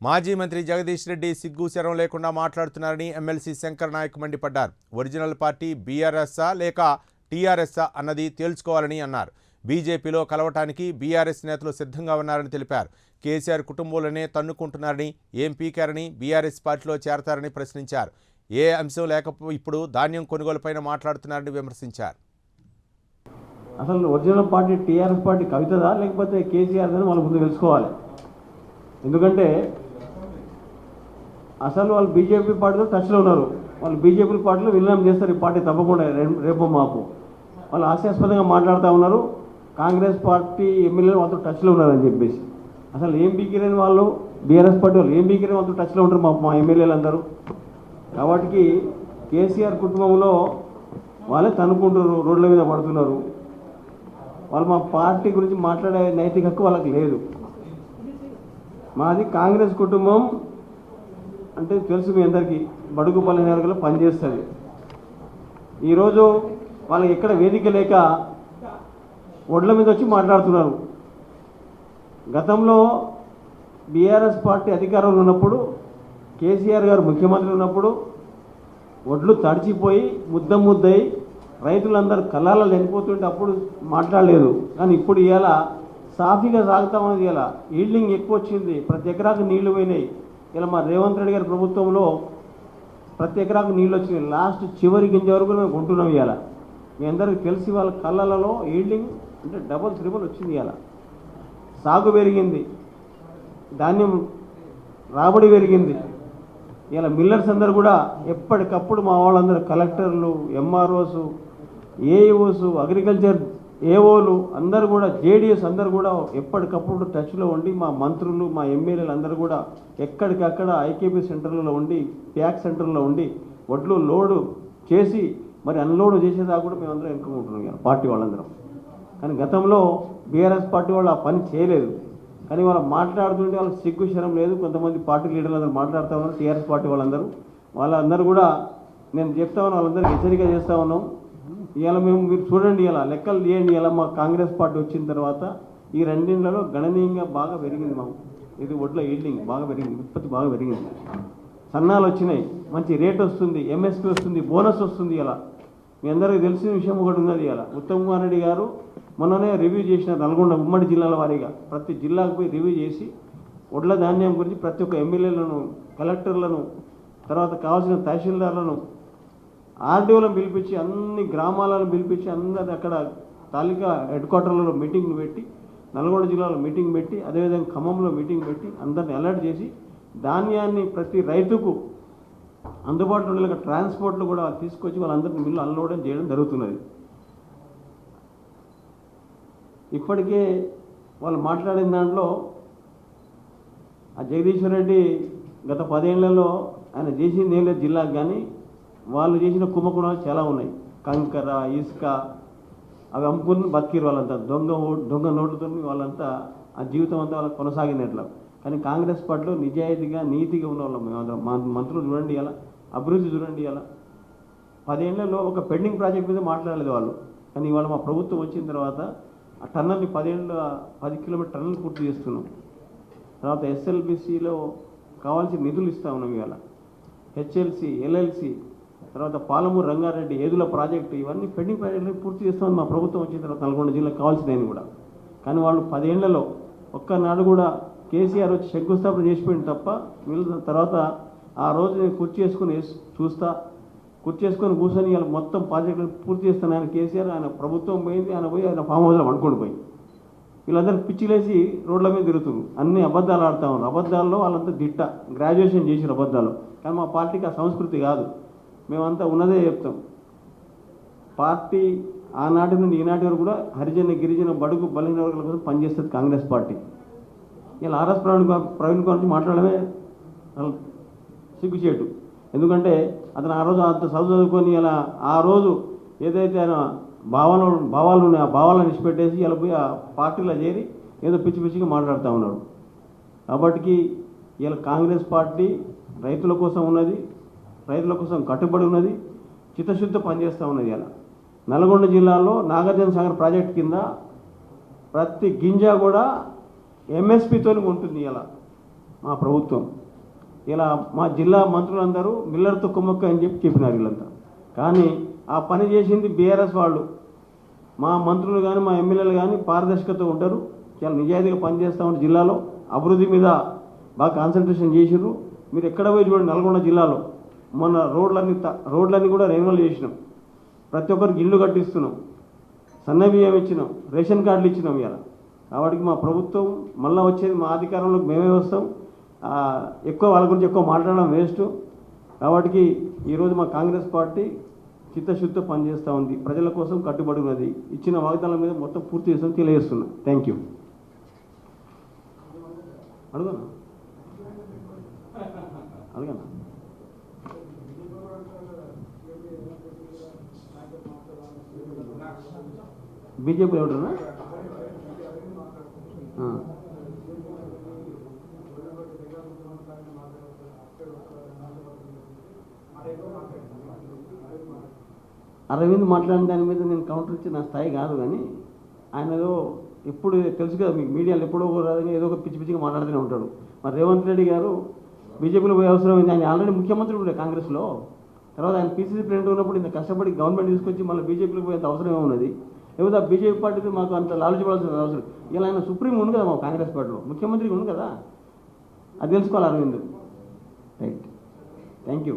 మాజీ మంత్రి జగదీష్ రెడ్డి సిగ్గు శరం లేకుండా మాట్లాడుతున్నారని ఎమ్మెల్సీ శంకర్ నాయక్ మండిపడ్డారు. ఒరిజినల్ పార్టీ బీఆర్ఎస్ఆ లేక టీఆర్ఎస్ఆ అన్నది తేల్చుకోవాలని అన్నారు. బీజేపీలో కలవటానికి బీఆర్ఎస్ నేతలు సిద్ధంగా ఉన్నారని తెలిపారు. కేసీఆర్ కుటుంబంలోనే తన్నుకుంటున్నారని, ఏం పీకారని బీఆర్ఎస్ పార్టీలో చేరతారని ప్రశ్నించారు. ఏ అంశం లేకపోతే ఇప్పుడు ధాన్యం కొనుగోలుపైన మాట్లాడుతున్నారని విమర్శించారు. అసలు ఒరిజినల్ పార్టీ టీఆర్ఎస్ పార్టీ కవితదా లేకపోతే కేసీఆర్ అని వాళ్ళు ముందు తెలుసుకోవాలి. ఎందుకంటే అసలు వాళ్ళు బీజేపీ పార్టీలో టచ్లో ఉన్నారు. వాళ్ళు బీజేపీ పార్టీలో విలీనం చేస్తారు. ఈ పార్టీ తప్పకుండా రేపు మాపు వాళ్ళు హాస్యాస్పదంగా మాట్లాడుతూ ఉన్నారు. కాంగ్రెస్ పార్టీ ఎమ్మెల్యేలు వాళ్ళతో టచ్లో ఉన్నారని చెప్పేసి అసలు ఏం బీకిరని వాళ్ళు బీఆర్ఎస్ పార్టీ వాళ్ళు ఏం బీకిరని వాళ్ళతో టచ్లో ఉంటారు మా ఎమ్మెల్యేలు అందరూ. కాబట్టి కేసీఆర్ కుటుంబంలో వాళ్ళే తనుకుంటున్నారు, రోడ్ల మీద పడుతున్నారు. వాళ్ళు మా పార్టీ గురించి మాట్లాడే నైతిక హక్కు వాళ్ళకి లేదు. మాది కాంగ్రెస్ కుటుంబం అంటే తెలుసు మీ అందరికీ, బడుగు బలహీన వర్గాల్లో పనిచేస్తుంది. ఈరోజు వాళ్ళకి ఎక్కడ వేదిక లేక ఒడ్ల మీద వచ్చి మాట్లాడుతున్నారు. గతంలో బీఆర్ఎస్ పార్టీ అధికారంలో ఉన్నప్పుడు, కేసీఆర్ గారు ముఖ్యమంత్రి ఉన్నప్పుడు ఒడ్లు తడిచిపోయి ముద్దయి రైతులందరూ కళ్ళాలలో చనిపోతుంటే అప్పుడు మాట్లాడలేదు. కానీ ఇప్పుడు ఇవాళ సాఫీగా సాగుతామని ఇలా ఈల్డింగ్ ఎక్కువ వచ్చింది. ప్రతి ఎకరాకు నీళ్లు పోయినాయి. ఇలా మా రేవంత్ రెడ్డి గారి ప్రభుత్వంలో ప్రతి ఎకరాకు నీళ్ళు వచ్చినాయి. లాస్ట్ చివరి గింజ వరకు మేము కొంటున్నాం. ఇవాళ మీ అందరికీ తెలిసి వాళ్ళ కళ్ళలలో ఈల్డింగ్ అంటే డబుల్ త్రిబుల్ వచ్చింది. ఇవాళ సాగు పెరిగింది, ధాన్యం రాబడి పెరిగింది. ఇలా మిల్లర్స్ అందరూ కూడా ఎప్పటికప్పుడు మా వాళ్ళందరూ కలెక్టర్లు, ఎంఆర్ఓస్, ఏఈఓస్, అగ్రికల్చర్ ఏఓలు అందరూ కూడా, జేడీఎస్ అందరూ కూడా ఎప్పటికప్పుడు టచ్లో ఉండి మా మంత్రులు, మా ఎమ్మెల్యేలు అందరూ కూడా ఎక్కడికక్కడ ఐకేపీ సెంటర్లలో ఉండి, ప్యాక్ సెంటర్లో ఉండి వడ్లు లోడు చేసి మరి అన్లోడ్ చేసేదాకా కూడా మేమందరం ఎన్నుకుంటున్నాం పార్టీ వాళ్ళందరం. కానీ గతంలో బీఆర్ఎస్ పార్టీ వాళ్ళు ఆ పని చేయలేదు. కానీ వాళ్ళు మాట్లాడుతుంటే వాళ్ళకి సిగ్గు శరం లేదు. కొంతమంది పార్టీ లీడర్లు అందరూ మాట్లాడుతూ ఉన్నారు. టీఆర్ఎస్ పార్టీ వాళ్ళందరూ కూడా నేను చెప్తా ఉన్నాను, వాళ్ళందరికీ హెచ్చరిక చేస్తూ ఉన్నాం. ఇవాళ మీరు చూడండి, ఇలా లెక్కలు తీయండి. ఇలా మా కాంగ్రెస్ పార్టీ వచ్చిన తర్వాత ఈ రెండింటిలో గణనీయంగా బాగా పెరిగింది. ఇది ఒడ్ల ఈల్డింగ్ బాగా పెరిగింది, ఉత్పత్తి బాగా పెరిగింది. సన్నాలు వచ్చినాయి, మంచి రేట్ వస్తుంది, ఎంఎస్పీ వస్తుంది, బోనస్ వస్తుంది. ఇలా మీ అందరికీ తెలిసిన విషయం ఒకటి ఉన్నది. ఇలా ఉత్తమ్ కుమార్ రెడ్డి గారు మొన్ననే రివ్యూ చేసిన నల్గొండ ఉమ్మడి జిల్లాల వారీగా ప్రతి జిల్లాకు పోయి రివ్యూ చేసి ఒడ్ల ధాన్యం గురించి ప్రతి ఒక్క ఎమ్మెల్యేలను, కలెక్టర్లను, తర్వాత కావాల్సిన తహసీల్దార్లను, ఆర్డీఓలను పిలిపించి అన్ని గ్రామాలను పిలిపించి అందరిని అక్కడ తాలూకా హెడ్ క్వార్టర్లలో మీటింగ్లు పెట్టి, నల్గొండ జిల్లాలో మీటింగ్ పెట్టి, అదేవిధంగా ఖమ్మంలో మీటింగ్ పెట్టి అందరిని అలర్ట్ చేసి ధాన్యాన్ని ప్రతి రైతుకు అందుబాటులో ఉండే ట్రాన్స్పోర్ట్లు కూడా తీసుకొచ్చి వాళ్ళందరినీ మిల్లు అన్లోడ్ చేయడం జరుగుతున్నది. ఇప్పటికే వాళ్ళు మాట్లాడిన దాంట్లో ఆ జగదీశ్వర్ రెడ్డి గత 10 ఏళ్లలో ఆయన చేసింది ఏం లేదు జిల్లాకు. కానీ వాళ్ళు చేసిన కుంభకోణాలు చాలా ఉన్నాయి. కంకర, ఇసుక అవి అమ్ముకుని బతికిరు వాళ్ళంతా. దొంగ నోట్లతో వాళ్ళంతా ఆ జీవితం అంతా వాళ్ళకి కొనసాగినట్లు. కానీ కాంగ్రెస్ పార్టీలో నిజాయితీగా, నీతిగా ఉన్న వాళ్ళం మేమందరం. మా మంత్రులు చూడండి, ఇలా అభివృద్ధి చూడండి. ఇలా 10 ఏళ్లలో ఒక పెండింగ్ ప్రాజెక్ట్ మీద మాట్లాడలేదు వాళ్ళు. కానీ ఇవాళ మా ప్రభుత్వం వచ్చిన తర్వాత ఆ టన్నల్ని 10 కిలోమీటర్ టన్నల్ పూర్తి చేస్తున్నాం. తర్వాత ఎస్ఎల్బిసిలో కావాల్సిన నిధులు ఇస్తూ ఉన్నాం. ఇవాళ హెచ్ఎల్సి, ఎల్ఎల్సి, తర్వాత పాలమూరు రంగారెడ్డి ఏదుల ప్రాజెక్టు, ఇవన్నీ పెండింగ్ ప్రాజెక్టులు పూర్తి చేస్తామని మా ప్రభుత్వం వచ్చిన తర్వాత నల్గొండ జిల్లాకు కావాల్సినవి కూడా. కానీ వాళ్ళు 10 ఏళ్లలో ఒక్కనాడు కూడా కేసీఆర్ వచ్చి శంకుస్థాపన చేసిపోయింది తప్ప వీళ్ళ తర్వాత ఆ రోజు నేను కుర్చీ చేసుకొని కూర్చొని ఇలా మొత్తం ప్రాజెక్టులు పూర్తి చేస్తాను ఆయన కేసీఆర్. ఆయన ప్రభుత్వం పోయింది, ఆయన పోయి ఆయన ఫామ్ హౌస్లో వండుకొని పోయి వీళ్ళందరూ పిచ్చిలేసి రోడ్ల మీద తిరుగుతున్నారు. అన్ని అబద్ధాలు ఆడుతూ ఉన్నారు. అబద్ధాల్లో వాళ్ళంతా దిట్ట, గ్రాడ్యుయేషన్ చేసిన అబద్ధాలు. కానీ మా పార్టీకి ఆ సంస్కృతి కాదు. మేమంతా ఉన్నదే చెప్తాం. పార్టీ ఆనాటి నుండి ఈనాటి వరకు కూడా హరిజన, గిరిజన, బడుగు బలహీన వర్గాల కోసం పనిచేస్తుంది కాంగ్రెస్ పార్టీ. ఇలా ఆర్ఎస్ ప్రవీణ్ గురించి మాట్లాడమే సిగ్గుచేటు. ఎందుకంటే అతను ఆ రోజు అంత చదువుకొని ఇలా ఆ రోజు ఏదైతే ఆయన భావాలు ఉన్నాయి ఆ భావాలను విడిచిపెట్టేసి ఇలా పోయి ఆ పార్టీలో చేరి ఏదో పిచ్చిగా మాట్లాడుతూ ఉన్నాడు. కాబట్టి ఇలా కాంగ్రెస్ పార్టీ రైతుల కోసం ఉన్నది, రైతుల కోసం కట్టుబడి ఉన్నది, చిత్తశుద్ధి పనిచేస్తూ ఉన్నది. ఇలా నల్గొండ జిల్లాలో నాగార్జున సాగర్ ప్రాజెక్ట్ కింద ప్రతి గింజ కూడా ఎంఎస్పితో ఉంటుంది. ఇలా మా ప్రభుత్వం. ఇలా మా జిల్లా మంత్రులందరూ మిల్లర్తో కుమ్మక్క అని చెప్పినారు వీళ్ళంతా. కానీ ఆ పని చేసింది బీఆర్ఎస్ వాళ్ళు. మా మంత్రులు కానీ మా ఎమ్మెల్యేలు కానీ పారదర్శకత ఉంటారు, చాలా నిజాయితీగా పనిచేస్తూ ఉంటారు. జిల్లాలో అభివృద్ధి మీద బాగా కాన్సన్ట్రేషన్ చేసిర్రు. మీరు ఎక్కడ పోయి చూడండి, నల్గొండ జిల్లాలో మొన్న రోడ్లన్నీ కూడా రెన్యువల్ చేసినాం, ప్రతి ఒక్కరికి ఇల్లు కట్టిస్తున్నాం, సన్నబియ్యం ఇచ్చినాం, రేషన్ కార్డులు ఇచ్చినాం. ఇలా కాబట్టి మా ప్రభుత్వం మళ్ళీ వచ్చేది మా అధికారంలోకి మేమే వస్తాం. ఎక్కువ వాళ్ళ గురించి ఎక్కువ మాట్లాడడం వేస్ట్. కాబట్టి ఈరోజు మా కాంగ్రెస్ పార్టీ చిత్తశుద్ధితో పనిచేస్తూ ఉంది, ప్రజల కోసం కట్టుబడి ఉన్నది. ఇచ్చిన వాగ్దానాల మీద మొత్తం పూర్తి చేస్తాం తెలియజేస్తున్నా. Thank you. అడుగునా అడగనా బీజేపీ ఎవడన్నా అరవింద్ మాట్లాడిన దాని మీద నేను కౌంటర్ ఇచ్చి నా స్థాయి కాదు. కానీ ఆయన ఏదో ఎప్పుడు తెలుసు కదా మీకు, మీడియాలో ఎప్పుడో ఏదో ఒక పిచ్చి పిచ్చిగా మాట్లాడుతూనే ఉంటాడు. మరి రేవంత్ రెడ్డి గారు బీజేపీలో పోయే అవసరం ఉంది. ఆయన ఆల్రెడీ ముఖ్యమంత్రి ఉండే కాంగ్రెస్లో, తర్వాత ఆయన పీసీసీ ప్రెసిడెంట్ ఉన్నప్పుడు ఇంత కష్టపడి గవర్నమెంట్ తీసుకొచ్చి మళ్ళీ బీజేపీలో పోయేంత అవసరం ఏమున్నది? లేకపోతే ఆ బీజేపీ పార్టీతో మాకు అంత లాల్చిపడాల్సిన అవసరం. ఇలా ఆయన సుప్రీం ఉంది కదా మా కాంగ్రెస్ పార్టీలో, ముఖ్యమంత్రికి ఉంది కదా, అది తెలుసుకోవాలి అరవింద్. Right, thank you.